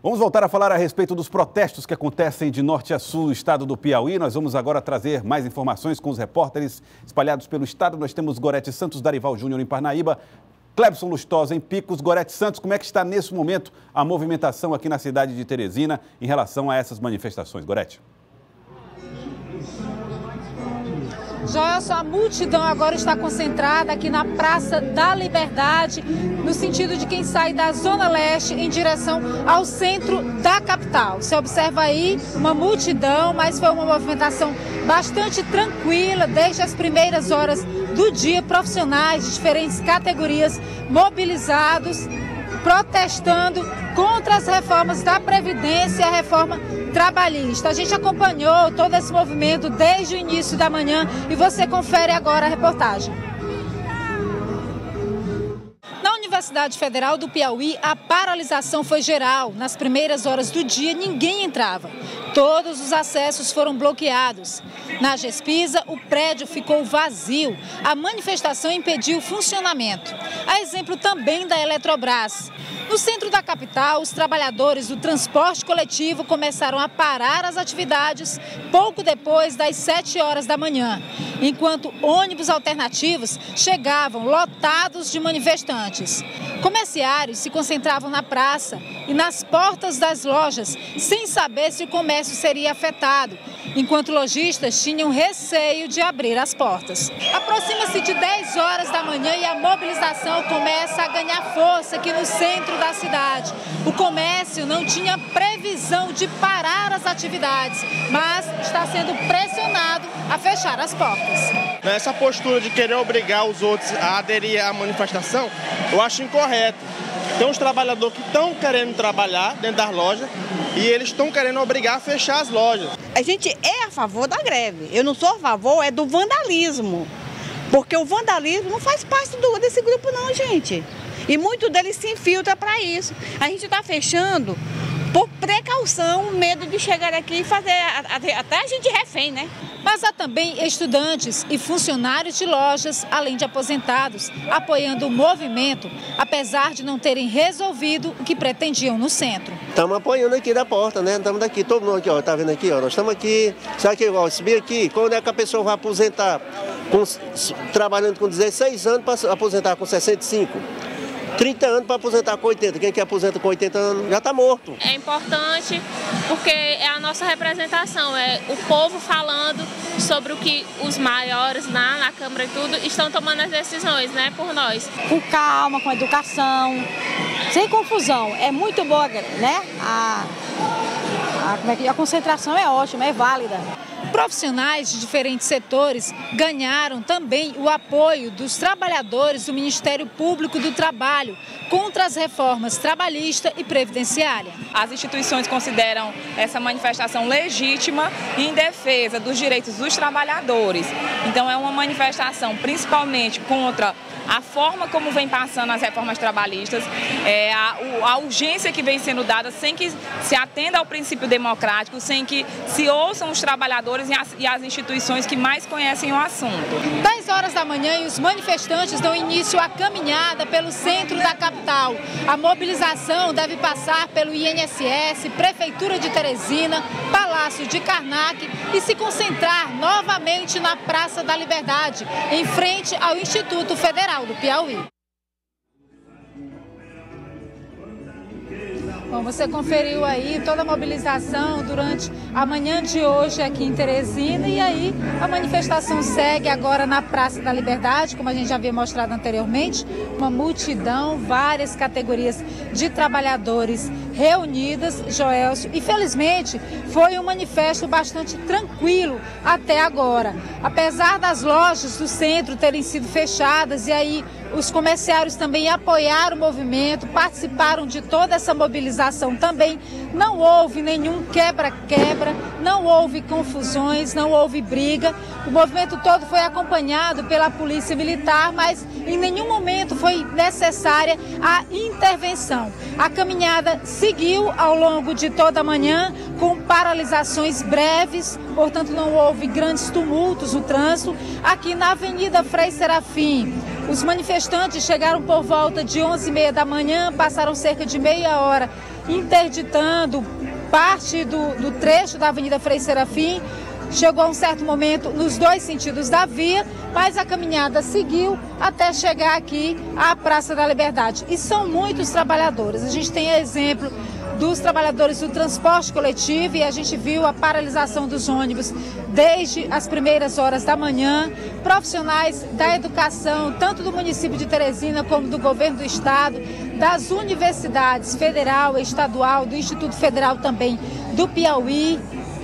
Vamos voltar a falar a respeito dos protestos que acontecem de norte a sul do estado do Piauí. Nós vamos agora trazer mais informações com os repórteres espalhados pelo estado. Nós temos Gorete Santos, Darival Júnior em Parnaíba, Clebson Lustosa em Picos. Gorete Santos, como é que está nesse momento a movimentação aqui na cidade de Teresina em relação a essas manifestações? Gorete. Joelson, a multidão agora está concentrada aqui na Praça da Liberdade, no sentido de quem sai da Zona Leste em direção ao centro da capital. Você observa aí uma multidão, mas foi uma movimentação bastante tranquila desde as primeiras horas do dia. Profissionais de diferentes categorias mobilizados, protestando contra as reformas da Previdência e a reforma trabalhista. A gente acompanhou todo esse movimento desde o início da manhã e você confere agora a reportagem. Na Universidade Federal do Piauí, a paralisação foi geral. Nas primeiras horas do dia, ninguém entrava. Todos os acessos foram bloqueados. Na Gespisa, o prédio ficou vazio. A manifestação impediu o funcionamento. A exemplo também da Eletrobras. No centro da capital, os trabalhadores do transporte coletivo começaram a parar as atividades pouco depois das 7 horas da manhã, enquanto ônibus alternativos chegavam lotados de manifestantes. Comerciários se concentravam na praça e nas portas das lojas, sem saber se o comércio seria afetado, enquanto lojistas tinham receio de abrir as portas. Aproxima-se de 10 horas da manhã e a mobilização começa a ganhar força aqui no centro da cidade. O comércio não tinha previsão de parar as atividades, mas está sendo pressionado a fechar as portas. Essa postura de querer obrigar os outros a aderir à manifestação, eu acho incorreto. Tem uns trabalhadores que estão querendo trabalhar dentro das lojas e eles estão querendo obrigar a fechar as lojas. A gente é a favor da greve. Eu não sou a favor do vandalismo. Porque o vandalismo não faz parte desse grupo não, gente. E muito deles se infiltra para isso. A gente está fechando por precaução, medo de chegar aqui e fazer até a gente refém, né? Mas há também estudantes e funcionários de lojas, além de aposentados, apoiando o movimento, apesar de não terem resolvido o que pretendiam no centro. Estamos apoiando aqui da porta, né? Estamos daqui, todo mundo aqui, ó, tá vendo aqui, ó, nós estamos aqui, sabe que, ó, subir aqui, quando é que a pessoa vai aposentar? Trabalhando com 16 anos para aposentar com 65. 30 anos para aposentar com 80. Quem que aposenta com 80 anos já está morto. É importante porque é a nossa representação, é o povo falando sobre o que os maiores na Câmara e tudo estão tomando as decisões, né, por nós. Com calma, com educação, sem confusão. É muito boa, né? A concentração é ótima, é válida. Profissionais de diferentes setores ganharam também o apoio dos trabalhadores do Ministério Público do Trabalho contra as reformas trabalhista e previdenciária. As instituições consideram essa manifestação legítima em defesa dos direitos dos trabalhadores. Então é uma manifestação principalmente contra a forma como vem passando as reformas trabalhistas, a urgência que vem sendo dada sem que se atenda ao princípio democrático, sem que se ouçam os trabalhadores e as instituições que mais conhecem o assunto. 10 horas da manhã e os manifestantes dão início à caminhada pelo centro da capital. A mobilização deve passar pelo INSS, Prefeitura de Teresina, Palácio de Karnak e se concentrar novamente na Praça da Liberdade, em frente ao Instituto Federal do Piauí. Bom, você conferiu aí toda a mobilização durante a manhã de hoje aqui em Teresina e aí a manifestação segue agora na Praça da Liberdade, como a gente já havia mostrado anteriormente, uma multidão, várias categorias de trabalhadores reunidas, Joelson, e felizmente foi um manifesto bastante tranquilo até agora. Apesar das lojas do centro terem sido fechadas e aí os comerciários também apoiaram o movimento, participaram de toda essa mobilização também. Não houve nenhum quebra-quebra, não houve confusões, não houve briga. O movimento todo foi acompanhado pela Polícia Militar, mas em nenhum momento foi necessária a intervenção. A caminhada seguiu ao longo de toda a manhã, com paralisações breves, portanto não houve grandes tumultos no trânsito. Aqui na Avenida Frei Serafim, os manifestantes chegaram por volta de 11h30 da manhã, passaram cerca de meia hora interditando parte do trecho da Avenida Frei Serafim. Chegou a um certo momento nos dois sentidos da via, mas a caminhada seguiu até chegar aqui à Praça da Liberdade. E são muitos trabalhadores. A gente tem exemplo dos trabalhadores do transporte coletivo e a gente viu a paralisação dos ônibus desde as primeiras horas da manhã. Profissionais da educação, tanto do município de Teresina como do governo do estado, das universidades federal e estadual, do Instituto Federal também do Piauí,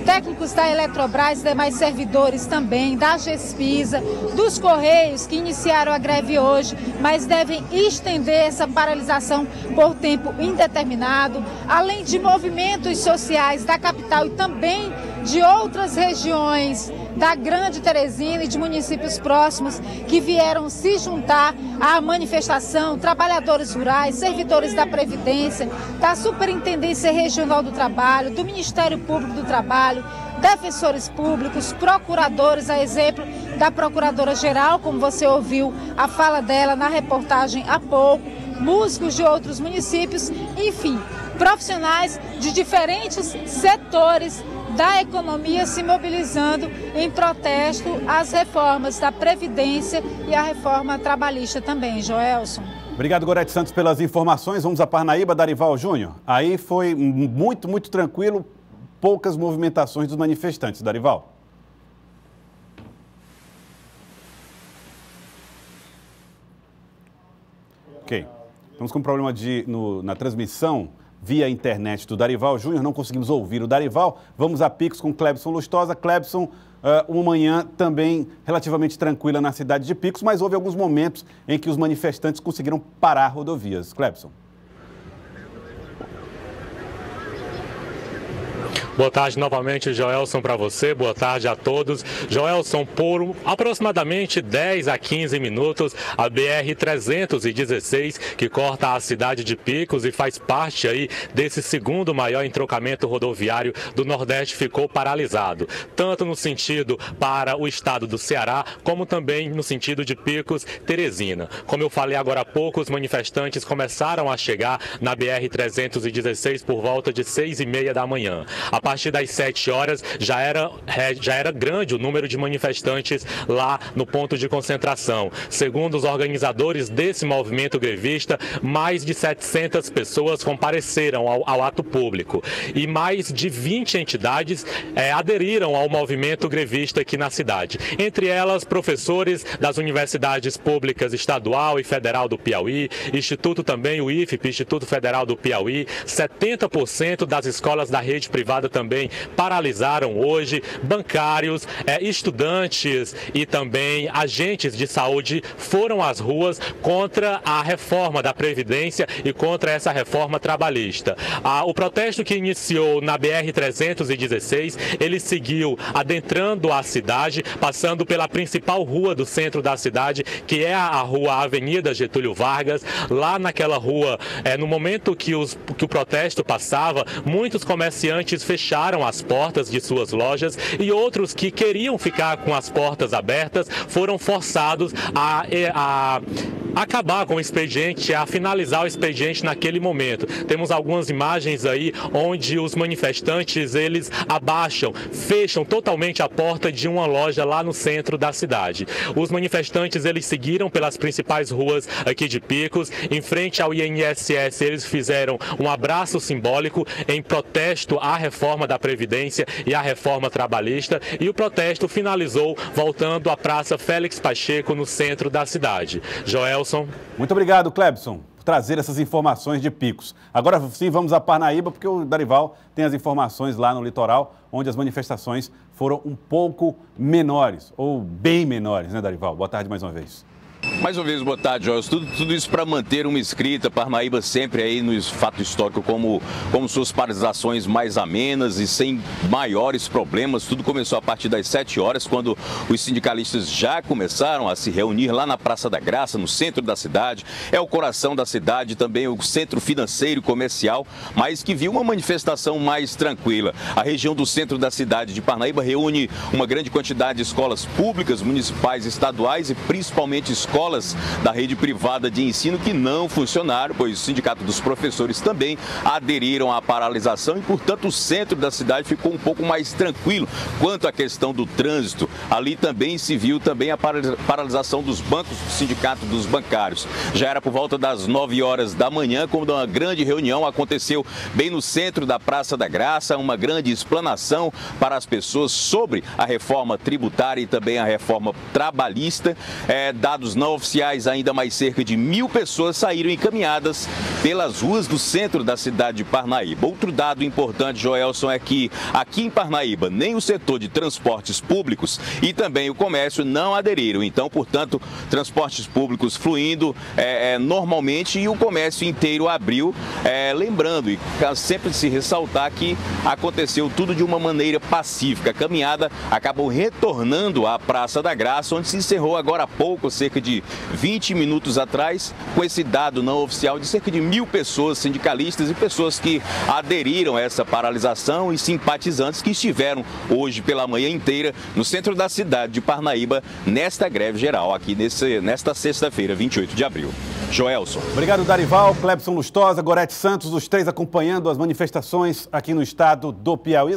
técnicos da Eletrobras e demais servidores também, da Gespisa, dos Correios, que iniciaram a greve hoje, mas devem estender essa paralisação por tempo indeterminado, além de movimentos sociais da capital e também de outras regiões da Grande Teresina e de municípios próximos que vieram se juntar à manifestação, trabalhadores rurais, servidores da Previdência, da Superintendência Regional do Trabalho, do Ministério Público do Trabalho, defensores públicos, procuradores, a exemplo da Procuradora-Geral, como você ouviu a fala dela na reportagem há pouco, músicos de outros municípios, enfim, profissionais de diferentes setores da economia se mobilizando em protesto às reformas da Previdência e à reforma trabalhista também. Joelson. Obrigado, Gorete Santos, pelas informações. Vamos a Parnaíba, Darival Júnior. Aí foi muito tranquilo, poucas movimentações dos manifestantes. Darival. Ok. Estamos com um problema na transmissão via internet do Darival Júnior, não conseguimos ouvir o Darival. Vamos a Picos com Clebson Lustosa. Clebson, uma manhã também relativamente tranquila na cidade de Picos, mas houve alguns momentos em que os manifestantes conseguiram parar rodovias. Clebson. Boa tarde novamente, Joelson, para você. Boa tarde a todos. Joelson, por aproximadamente 10 a 15 minutos, a BR-316, que corta a cidade de Picos e faz parte aí desse segundo maior entrocamento rodoviário do Nordeste, ficou paralisado. Tanto no sentido para o estado do Ceará, como também no sentido de Picos, Teresina. Como eu falei agora há pouco, os manifestantes começaram a chegar na BR-316 por volta de 6h30 da manhã. A partir das 7 horas já era grande o número de manifestantes lá no ponto de concentração. Segundo os organizadores desse movimento grevista, mais de 700 pessoas compareceram ao ato público e mais de 20 entidades aderiram ao movimento grevista aqui na cidade. Entre elas, professores das universidades públicas estadual e federal do Piauí, Instituto também, o IFP, Instituto Federal do Piauí, 70% das escolas da rede privada também paralisaram hoje, bancários, estudantes e também agentes de saúde foram às ruas contra a reforma da Previdência e contra essa reforma trabalhista. O protesto que iniciou na BR-316, ele seguiu adentrando a cidade, passando pela principal rua do centro da cidade, que é a rua Avenida Getúlio Vargas. Lá naquela rua, no momento que o protesto passava, muitos comerciantes fecharam as portas de suas lojas e outros que queriam ficar com as portas abertas foram forçados a acabar com o expediente, a finalizar o expediente naquele momento. Temos algumas imagens aí onde os manifestantes, eles fecham totalmente a porta de uma loja lá no centro da cidade. Os manifestantes, eles seguiram pelas principais ruas aqui de Picos, em frente ao INSS, eles fizeram um abraço simbólico em protesto à reforma da Previdência e à reforma trabalhista, e o protesto finalizou voltando à Praça Félix Pacheco, no centro da cidade. Joelson. Muito obrigado, Clebson, por trazer essas informações de Picos. Agora sim, vamos a Parnaíba, porque o Darival tem as informações lá no litoral, onde as manifestações foram um pouco menores, ou bem menores, né, Darival? Boa tarde mais uma vez. Mais uma vez, boa tarde, Joelson. Tudo isso para manter uma escrita, Parnaíba sempre aí no fato histórico como suas paralisações mais amenas e sem maiores problemas. Tudo começou a partir das 7 horas, quando os sindicalistas já começaram a se reunir lá na Praça da Graça, no centro da cidade. É o coração da cidade, também o centro financeiro e comercial, mas que viu uma manifestação mais tranquila. A região do centro da cidade de Parnaíba reúne uma grande quantidade de escolas públicas, municipais, estaduais e principalmente escolas escolas da rede privada de ensino que não funcionaram, pois o Sindicato dos Professores também aderiram à paralisação e, portanto, o centro da cidade ficou um pouco mais tranquilo quanto à questão do trânsito. Ali também se viu também a paralisação dos bancos do Sindicato dos Bancários. Já era por volta das 9 horas da manhã, quando uma grande reunião aconteceu bem no centro da Praça da Graça, uma grande explanação para as pessoas sobre a reforma tributária e também a reforma trabalhista. Dados não oficiais, ainda mais cerca de 1.000 pessoas saíram encaminhadas pelas ruas do centro da cidade de Parnaíba. Outro dado importante, Joelson, é que aqui em Parnaíba nem o setor de transportes públicos e também o comércio não aderiram. Então, portanto, transportes públicos fluindo normalmente e o comércio inteiro abriu. Lembrando, e sempre se ressaltar que aconteceu tudo de uma maneira pacífica. A caminhada acabou retornando à Praça da Graça, onde se encerrou agora há pouco, cerca de 20 minutos atrás, com esse dado não oficial de cerca de 1.000 pessoas, sindicalistas e pessoas que aderiram a essa paralisação e simpatizantes que estiveram hoje pela manhã inteira no centro da cidade de Parnaíba, nesta greve geral, aqui nesta sexta-feira, 28 de abril. Joelson. Obrigado, Darival, Clebson Lustosa, Gorete Santos, os três acompanhando as manifestações aqui no estado do Piauí.